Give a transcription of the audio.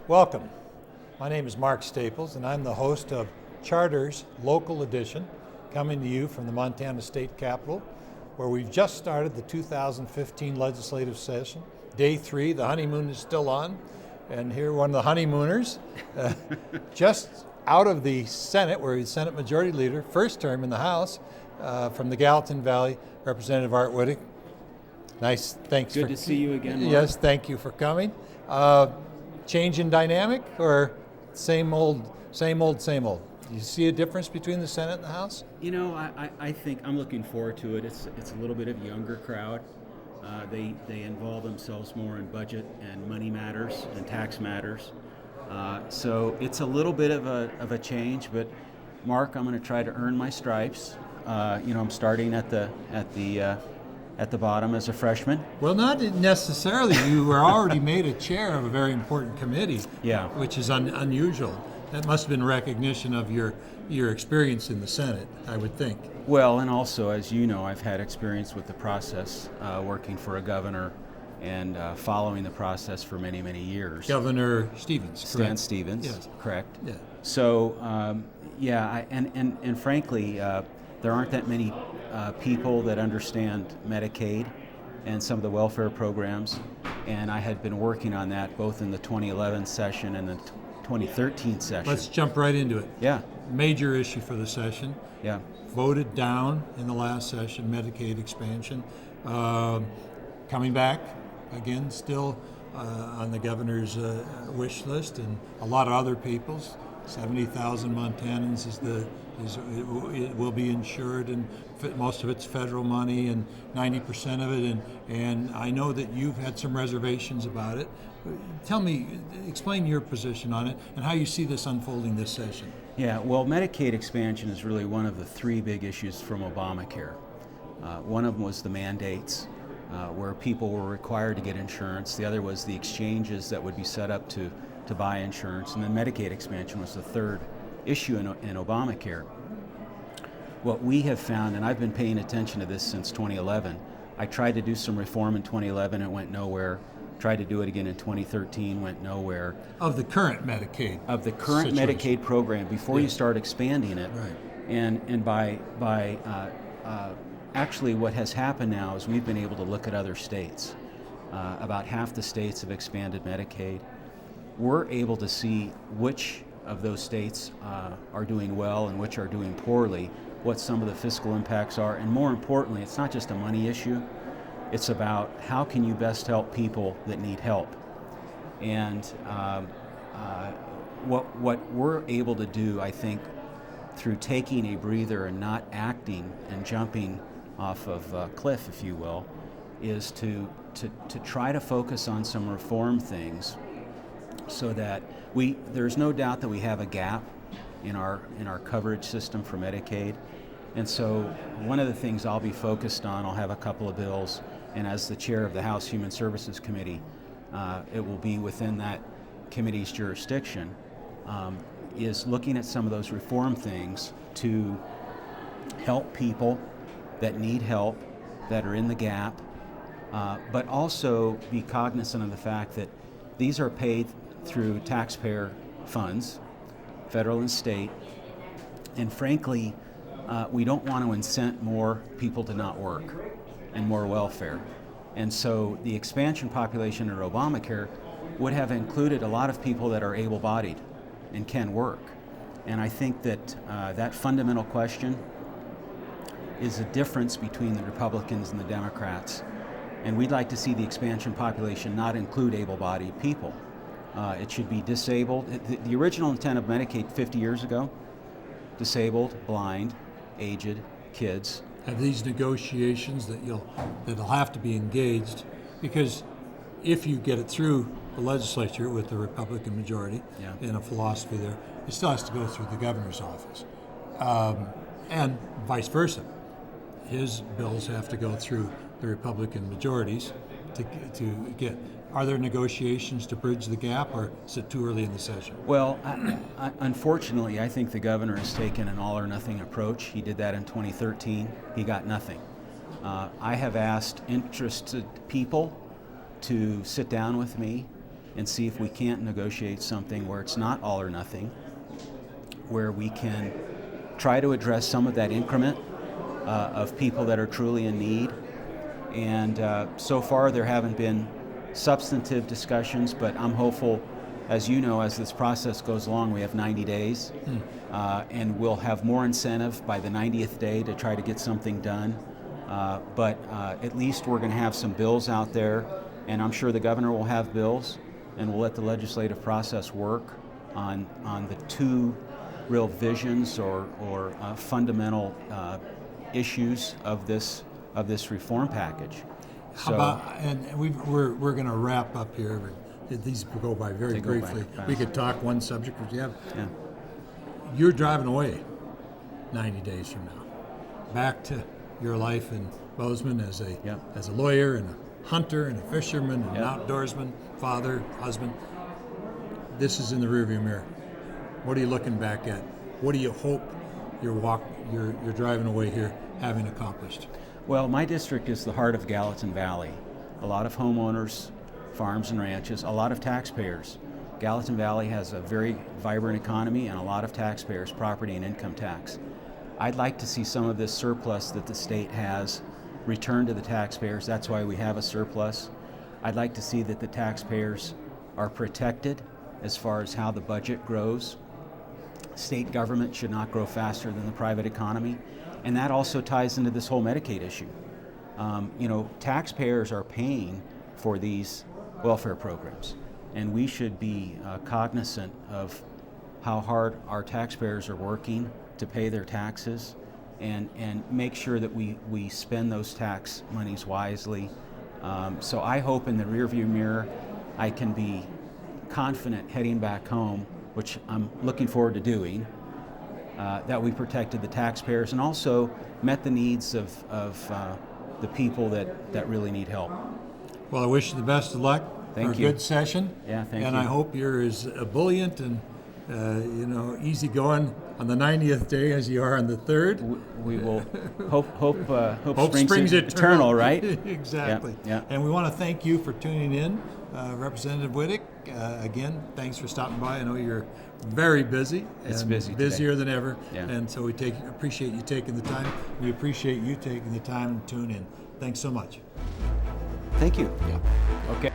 Welcome. My name is Mark Staples, and I'm the host of Charter's Local Edition, coming to you from the Montana State Capitol, where we've just started the 2015 legislative session. Day 3, the honeymoon is still on, and here one of the honeymooners, just out of the Senate, where he's Senate Majority Leader, first term in the House, from the Gallatin Valley, Representative Art Wittich. Nice, thanks. Good to see you again, Mark. Yes, thank you for coming. Change in dynamic, or same old, same old, same old? Do you see a difference between the Senate and the House? You know, I think I'm looking forward to it. It's a little bit of a younger crowd. They involve themselves more in budget and money matters and tax matters. So it's a little bit of a change, but Mark, I'm going to try to earn my stripes. I'm starting at the bottom as a freshman. Well, not necessarily. You were already made a chair of a very important committee, which is unusual. That must have been recognition of your experience in the Senate, I would think. Well, and also, as you know, I've had experience with the process, working for a governor and following the process for many, many years. Governor Stevens, correct? Stan Stevens, yes. Correct. Yeah. So, and frankly, there aren't that many people that understand Medicaid and some of the welfare programs, and I had been working on that both in the 2011 session and the 2013 session. Let's jump right into it. Yeah. Major issue for the session. Yeah. Voted down in the last session, Medicaid expansion. Coming back again, still on the governor's wish list, and a lot of other people's. 70,000 Montanans it will be insured, and most of it's federal money, and 90% of it. And I know that you've had some reservations about it. Explain your position on it and how you see this unfolding this session. Yeah, well, Medicaid expansion is really one of the three big issues from Obamacare. One of them was the mandates, where people were required to get insurance. The other was the exchanges that would be set up to buy insurance, and then Medicaid expansion was the third issue in Obamacare. What we have found, and I've been paying attention to this since 2011, I tried to do some reform in 2011, it went nowhere. Tried to do it again in 2013, went nowhere. Of the current Medicaid. Of the current situation. Medicaid program, before you start expanding it. Right. And by actually what has happened now is we've been able to look at other states. About half the states have expanded Medicaid. We're able to see which of those states are doing well and which are doing poorly, what some of the fiscal impacts are, and more importantly, it's not just a money issue, it's about how can you best help people that need help. And what we're able to do, I think, through taking a breather and not acting and jumping off of a cliff, if you will, is to try to focus on some reform things, so that there's no doubt that we have a gap in our coverage system for Medicaid. And so one of the things I'll be focused on, I'll have a couple of bills, and as the chair of the House Human Services Committee, it will be within that committee's jurisdiction, is looking at some of those reform things to help people that need help, that are in the gap, but also be cognizant of the fact that these are paid through taxpayer funds, federal and state, and frankly, we don't want to incent more people to not work and more welfare. And so the expansion population under Obamacare would have included a lot of people that are able-bodied and can work. And I think that that fundamental question is a difference between the Republicans and the Democrats. And we'd like to see the expansion population not include able-bodied people. It should be disabled. The original intent of Medicaid 50 years ago, disabled, blind, aged, kids. Have these negotiations that'll have to be engaged, because if you get it through the legislature with the Republican majority and a philosophy there, it still has to go through the governor's office, and vice versa. His bills have to go through the Republican majorities to get. Are there negotiations to bridge the gap, or is it too early in the session? Well, unfortunately, I think the governor has taken an all-or-nothing approach. He did that in 2013. He got nothing. I have asked interested people to sit down with me and see if we can't negotiate something where it's not all or nothing, where we can try to address some of that increment of people that are truly in need. And so far there haven't been substantive discussions, but I'm hopeful, as you know, as this process goes along, we have 90 days, and we'll have more incentive by the 90th day to try to get something done. But at least we're going to have some bills out there, and I'm sure the governor will have bills, and we'll let the legislative process work on the two real visions or fundamental issues of this reform package. How about, and we're going to wrap up here. These go by very briefly. We could talk one subject, but you're driving away 90 days from now, back to your life in Bozeman as a lawyer and a hunter and a fisherman and an outdoorsman, father, husband. This is in the rearview mirror. What are you looking back at? What do you hope you're driving away here having accomplished? Well, my district is the heart of Gallatin Valley. A lot of homeowners, farms and ranches, a lot of taxpayers. Gallatin Valley has a very vibrant economy and a lot of taxpayers, property and income tax. I'd like to see some of this surplus that the state has returned to the taxpayers. That's why we have a surplus. I'd like to see that the taxpayers are protected as far as how the budget grows. State government should not grow faster than the private economy. And that also ties into this whole Medicaid issue. Taxpayers are paying for these welfare programs, and we should be cognizant of how hard our taxpayers are working to pay their taxes, and make sure that we spend those tax monies wisely. So I hope in the rearview mirror I can be confident heading back home, which I'm looking forward to doing, that we protected the taxpayers and also met the needs of the people that really need help. Well, I wish you the best of luck for a good session. Yeah, thank you. And I hope you're as ebullient and easygoing on the 90th day as you are on the 3rd. We will hope springs eternal, right? Exactly. Yeah. And we want to thank you for tuning in, Representative Wittich. Again, thanks for stopping by. I know you're very busy. It's busy today. Busier than ever. Yeah. And so we appreciate you taking the time. We appreciate you taking the time to tune in. Thanks so much. Thank you. Yeah. Okay.